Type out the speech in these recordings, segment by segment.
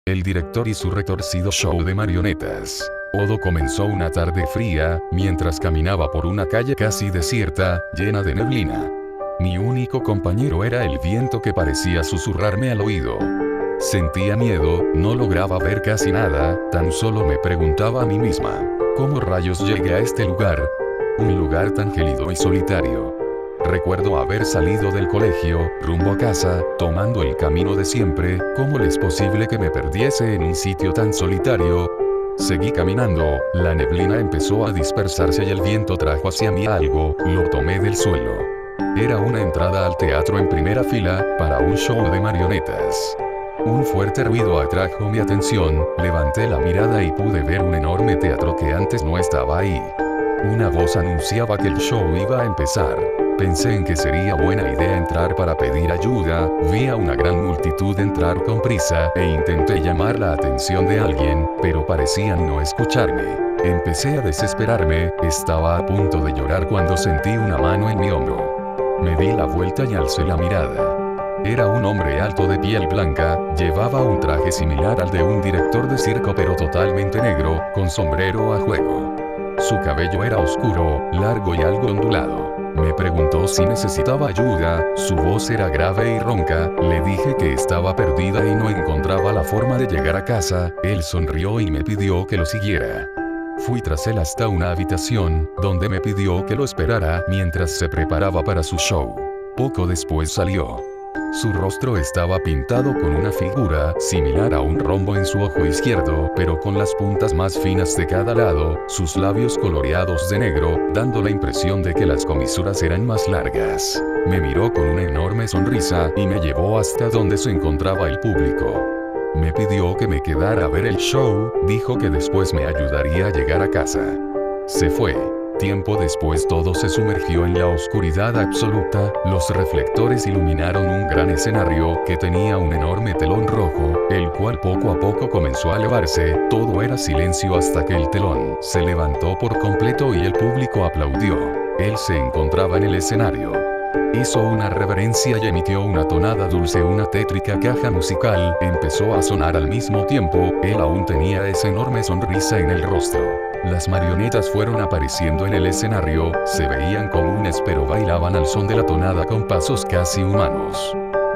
El director y su retorcido show de marionetas. Todo comenzó una tarde fría, mientras caminaba por una calle casi desierta, llena de neblina. Mi único compañero era el viento que parecía susurrarme al oído. Sentía miedo, no lograba ver casi nada, tan solo me preguntaba a mí misma, ¿cómo rayos llegué a este lugar? Un lugar tan gélido y solitario. Recuerdo haber salido del colegio, rumbo a casa, tomando el camino de siempre. ¿Cómo es posible que me perdiese en un sitio tan solitario? Seguí caminando, la neblina empezó a dispersarse y el viento trajo hacia mí algo, lo tomé del suelo. Era una entrada al teatro en primera fila, para un show de marionetas. Un fuerte ruido atrajo mi atención, levanté la mirada y pude ver un enorme teatro que antes no estaba ahí. Una voz anunciaba que el show iba a empezar. Pensé en que sería buena idea entrar para pedir ayuda, vi a una gran multitud entrar con prisa e intenté llamar la atención de alguien, pero parecían no escucharme. Empecé a desesperarme, estaba a punto de llorar cuando sentí una mano en mi hombro. Me di la vuelta y alcé la mirada. Era un hombre alto de piel blanca, llevaba un traje similar al de un director de circo pero totalmente negro, con sombrero a juego. Su cabello era oscuro, largo y algo ondulado. Me preguntó si necesitaba ayuda, su voz era grave y ronca, le dije que estaba perdida y no encontraba la forma de llegar a casa, él sonrió y me pidió que lo siguiera. Fui tras él hasta una habitación, donde me pidió que lo esperara mientras se preparaba para su show. Poco después salió. Su rostro estaba pintado con una figura similar a un rombo en su ojo izquierdo, pero con las puntas más finas de cada lado, sus labios coloreados de negro, dando la impresión de que las comisuras eran más largas. Me miró con una enorme sonrisa y me llevó hasta donde se encontraba el público. Me pidió que me quedara a ver el show, dijo que después me ayudaría a llegar a casa. Se fue. Tiempo después todo se sumergió en la oscuridad absoluta, los reflectores iluminaron un gran escenario que tenía un enorme telón rojo, el cual poco a poco comenzó a elevarse, todo era silencio hasta que el telón se levantó por completo y el público aplaudió. Él se encontraba en el escenario. Hizo una reverencia y emitió una tonada dulce. Una tétrica caja musical empezó a sonar al mismo tiempo, él aún tenía esa enorme sonrisa en el rostro. Las marionetas fueron apareciendo en el escenario, se veían comunes pero bailaban al son de la tonada con pasos casi humanos.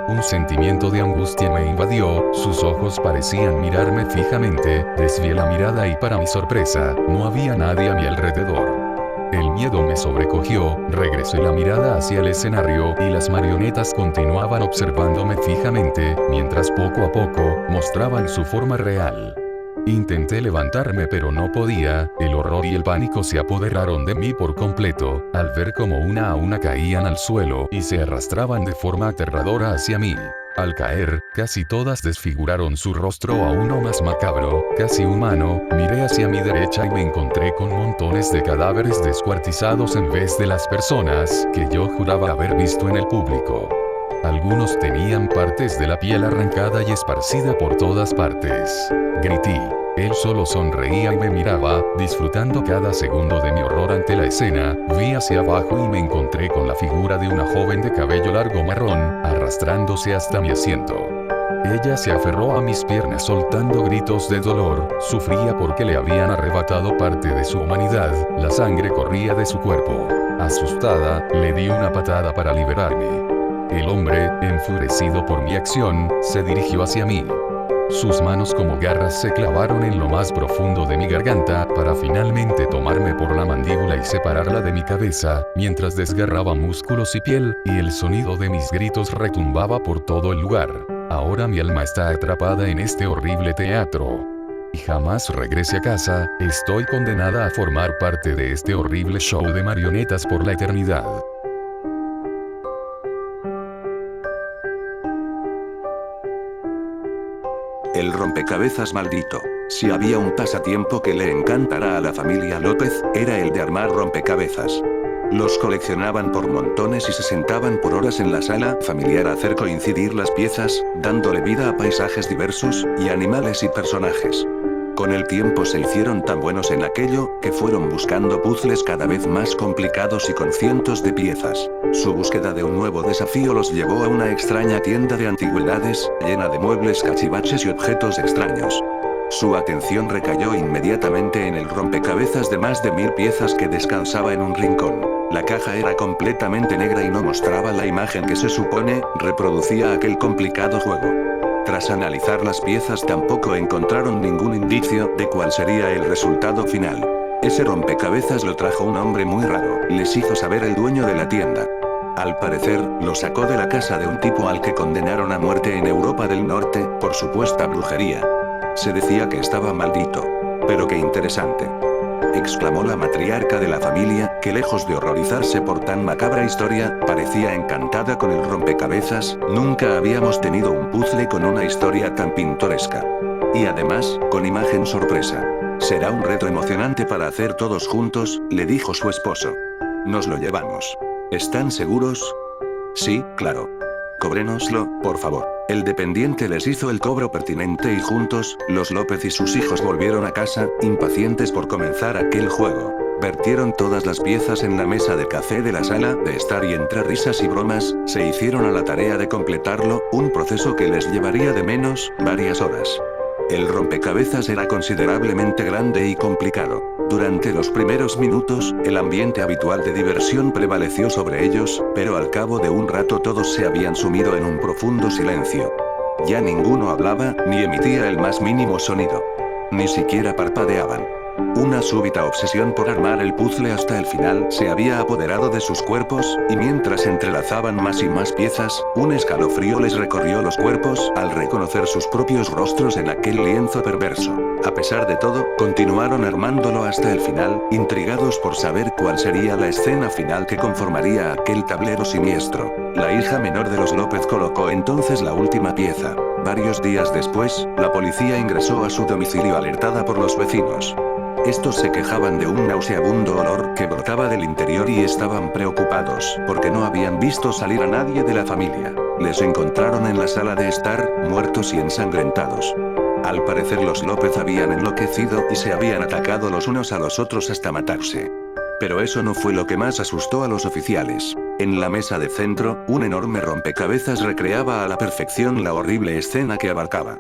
Un sentimiento de angustia me invadió, sus ojos parecían mirarme fijamente, desvié la mirada y para mi sorpresa, no había nadie a mi alrededor. El miedo me sobrecogió, regresé la mirada hacia el escenario y las marionetas continuaban observándome fijamente, mientras poco a poco, mostraban su forma real. Intenté levantarme pero no podía, el horror y el pánico se apoderaron de mí por completo, al ver cómo una a una caían al suelo y se arrastraban de forma aterradora hacia mí. Al caer, casi todas desfiguraron su rostro a uno más macabro, casi humano. Miré hacia mi derecha y me encontré con montones de cadáveres descuartizados en vez de las personas que yo juraba haber visto en el público. Algunos tenían partes de la piel arrancada y esparcida por todas partes. Grité. Él solo sonreía y me miraba, disfrutando cada segundo de mi horror ante la escena. Vi hacia abajo y me encontré con la figura de una joven de cabello largo marrón, arrastrándose hasta mi asiento. Ella se aferró a mis piernas soltando gritos de dolor, sufría porque le habían arrebatado parte de su humanidad, la sangre corría de su cuerpo. Asustada, le di una patada para liberarme. El hombre, enfurecido por mi acción, se dirigió hacia mí. Sus manos como garras se clavaron en lo más profundo de mi garganta para finalmente tomarme por la mandíbula y separarla de mi cabeza, mientras desgarraba músculos y piel, y el sonido de mis gritos retumbaba por todo el lugar. Ahora mi alma está atrapada en este horrible teatro. Y jamás regrese a casa, estoy condenada a formar parte de este horrible show de marionetas por la eternidad. El rompecabezas maldito. Si había un pasatiempo que le encantará a la familia López, era el de armar rompecabezas. Los coleccionaban por montones y se sentaban por horas en la sala familiar a hacer coincidir las piezas, dándole vida a paisajes diversos, y animales y personajes. Con el tiempo se hicieron tan buenos en aquello, que fueron buscando puzzles cada vez más complicados y con cientos de piezas. Su búsqueda de un nuevo desafío los llevó a una extraña tienda de antigüedades, llena de muebles cachivaches y objetos extraños. Su atención recayó inmediatamente en el rompecabezas de más de 1000 piezas que descansaba en un rincón. La caja era completamente negra y no mostraba la imagen que se supone reproducía aquel complicado juego. Tras analizar las piezas tampoco encontraron ningún indicio de cuál sería el resultado final. Ese rompecabezas lo trajo un hombre muy raro, les hizo saber el dueño de la tienda. Al parecer, lo sacó de la casa de un tipo al que condenaron a muerte en Europa del Norte, por supuesta brujería. Se decía que estaba maldito. Pero qué interesante, exclamó la matriarca de la familia, que lejos de horrorizarse por tan macabra historia, parecía encantada con el rompecabezas. Nunca habíamos tenido un puzzle con una historia tan pintoresca. Y además, con imagen sorpresa. Será un reto emocionante para hacer todos juntos, le dijo su esposo. Nos lo llevamos. ¿Están seguros? Sí, claro. Cóbrenoslo, por favor. El dependiente les hizo el cobro pertinente y juntos, los López y sus hijos volvieron a casa, impacientes por comenzar aquel juego. Vertieron todas las piezas en la mesa de café de la sala de estar y entre risas y bromas, se hicieron a la tarea de completarlo, un proceso que les llevaría de menos, varias horas. El rompecabezas era considerablemente grande y complicado. Durante los primeros minutos, el ambiente habitual de diversión prevaleció sobre ellos, pero al cabo de un rato todos se habían sumido en un profundo silencio. Ya ninguno hablaba, ni emitía el más mínimo sonido. Ni siquiera parpadeaban. Una súbita obsesión por armar el puzzle hasta el final se había apoderado de sus cuerpos, y mientras entrelazaban más y más piezas, un escalofrío les recorrió los cuerpos al reconocer sus propios rostros en aquel lienzo perverso. A pesar de todo, continuaron armándolo hasta el final, intrigados por saber cuál sería la escena final que conformaría aquel tablero siniestro. La hija menor de los López colocó entonces la última pieza. Varios días después, la policía ingresó a su domicilio alertada por los vecinos. Estos se quejaban de un nauseabundo olor que brotaba del interior y estaban preocupados porque no habían visto salir a nadie de la familia. Les encontraron en la sala de estar, muertos y ensangrentados. Al parecer los López habían enloquecido y se habían atacado los unos a los otros hasta matarse. Pero eso no fue lo que más asustó a los oficiales. En la mesa de centro, un enorme rompecabezas recreaba a la perfección la horrible escena que abarcaba.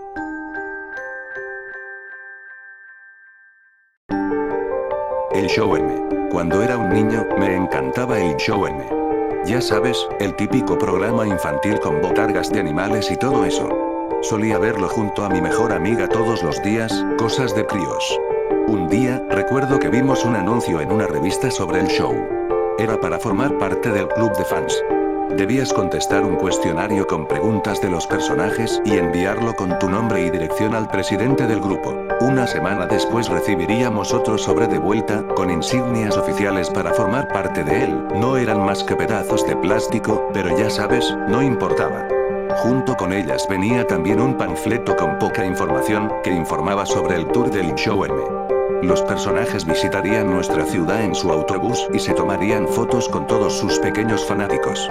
El show M. Cuando era un niño, me encantaba el show M. Ya sabes, el típico programa infantil con botargas de animales y todo eso. Solía verlo junto a mi mejor amiga todos los días, cosas de críos. Un día, recuerdo que vimos un anuncio en una revista sobre el show. Era para formar parte del club de fans. Debías contestar un cuestionario con preguntas de los personajes y enviarlo con tu nombre y dirección al presidente del grupo. Una semana después recibiríamos otro sobre de vuelta, con insignias oficiales para formar parte de él. No eran más que pedazos de plástico, pero ya sabes, no importaba. Junto con ellas venía también un panfleto con poca información, que informaba sobre el tour del Show M. Los personajes visitarían nuestra ciudad en su autobús y se tomarían fotos con todos sus pequeños fanáticos.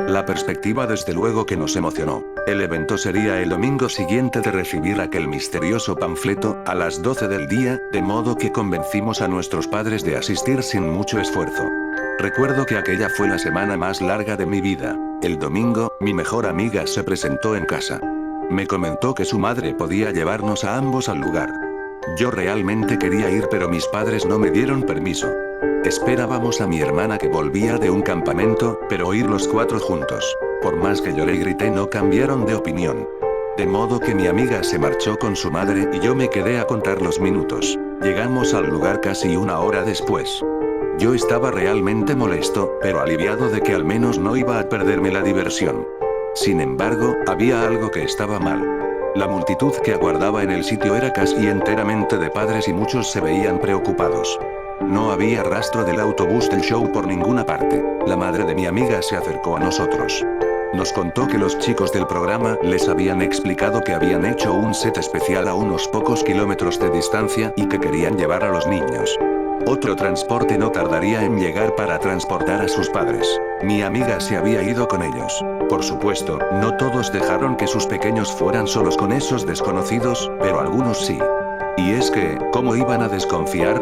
La perspectiva desde luego que nos emocionó. El evento sería el domingo siguiente de recibir aquel misterioso panfleto, a las 12 del día, de modo que convencimos a nuestros padres de asistir sin mucho esfuerzo. Recuerdo que aquella fue la semana más larga de mi vida. El domingo, mi mejor amiga se presentó en casa. Me comentó que su madre podía llevarnos a ambos al lugar. Yo realmente quería ir, pero mis padres no me dieron permiso. Esperábamos a mi hermana que volvía de un campamento, pero ir los cuatro juntos. Por más que lloré y grité, no cambiaron de opinión. De modo que mi amiga se marchó con su madre y yo me quedé a contar los minutos. Llegamos al lugar casi una hora después. Yo estaba realmente molesto, pero aliviado de que al menos no iba a perderme la diversión. Sin embargo, había algo que estaba mal. La multitud que aguardaba en el sitio era casi enteramente de padres y muchos se veían preocupados. No había rastro del autobús del show por ninguna parte. La madre de mi amiga se acercó a nosotros. Nos contó que los chicos del programa les habían explicado que habían hecho un set especial a unos pocos kilómetros de distancia y que querían llevar a los niños. Otro transporte no tardaría en llegar para transportar a sus padres. Mi amiga se había ido con ellos. Por supuesto, no todos dejaron que sus pequeños fueran solos con esos desconocidos, pero algunos sí. Y es que, ¿cómo iban a desconfiar?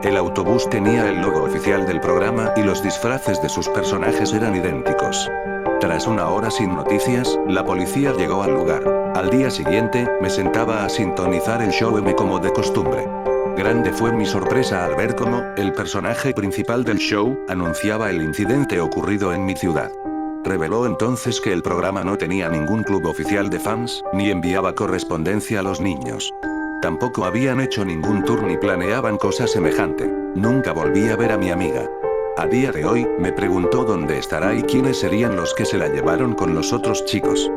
El autobús tenía el logo oficial del programa y los disfraces de sus personajes eran idénticos. Tras una hora sin noticias, la policía llegó al lugar. Al día siguiente, me sentaba a sintonizar el show M como de costumbre. Grande fue mi sorpresa al ver cómo, el personaje principal del show, anunciaba el incidente ocurrido en mi ciudad. Reveló entonces que el programa no tenía ningún club oficial de fans, ni enviaba correspondencia a los niños. Tampoco habían hecho ningún tour ni planeaban cosa semejante. Nunca volví a ver a mi amiga. A día de hoy, me preguntó dónde estará y quiénes serían los que se la llevaron con los otros chicos.